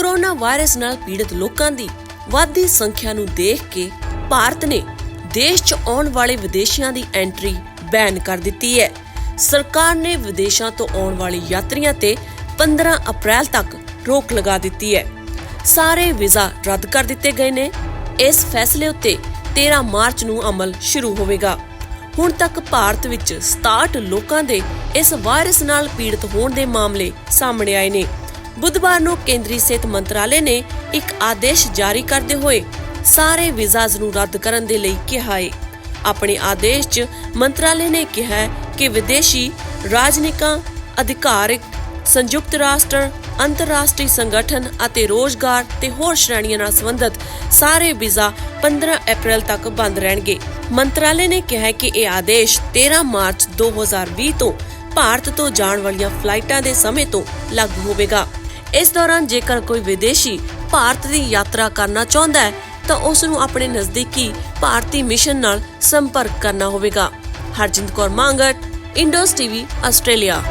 Corona virus नाल पीड़ित लोकां दी वाधी संख्या नूं देख के भारत ने देश 'ਚ आउण वाले विदेशियां दी एंट्री बैन कर दित्ती है। सरकार ने विदेशों तो आउण वाले यात्रियों ते 15 अप्रैल तक रोक लगा दित्ती है। सारे वीज़ा रद्द कर दिते गए ने। इस फैसले उत्ते 13 मार्च नूं अमल शुरू होवेगा। हुण तक भारत विच 67 लोकां दे इस वायरस नाल पीड़ित होण दे मामले सामने आए ने। बुधवार नूं केंद्रीय सेहत मंत्रालय ने एक आदेश जारी करते हुए सारे वीज़ाज नूं रद्द करन दे लई कहा है। अपने आदेश 'ਚ मंत्रालय ने कहा है कि विदेशी राजनिकां, अधिकारिक, संयुक्त राष्ट्र, अंतरराष्ट्रीय संगठन ਅਤੇ रोजगार ਤੇ ਹੋਰ श्रेणियां ਨਾਲ संबंधित ਸਾਰੇ ਵੀਜ਼ਾ 15 अप्रैल तक बंद रहणगे। मंत्रालय ने कहा है कि यह आदेश 13 मार्च 2020 ਤੋਂ ਭਾਰਤ ਤੋਂ ਜਾਣ ਵਾਲੀਆਂ ਫਲਾਈਟਾਂ ਦੇ ਸਮੇਂ ਤੋਂ ਲਾਗੂ ਹੋਵੇਗਾ। ਇਸ ਦੌਰਾਨ ਜੇਕਰ ਕੋਈ ਵਿਦੇਸ਼ੀ ਭਾਰਤ ਦੀ ਯਾਤਰਾ ਕਰਨਾ ਚਾਹੁੰਦਾ ਹੈ ਤਾਂ ਉਸ ਨੂੰ ਆਪਣੇ ਨਜ਼ਦੀਕੀ ਭਾਰਤੀ ਮਿਸ਼ਨ ਨਾਲ ਸੰਪਰਕ ਕਰਨਾ ਹੋਵੇਗਾ। Harjinder Kaur Mangat, Indus TV, Australia.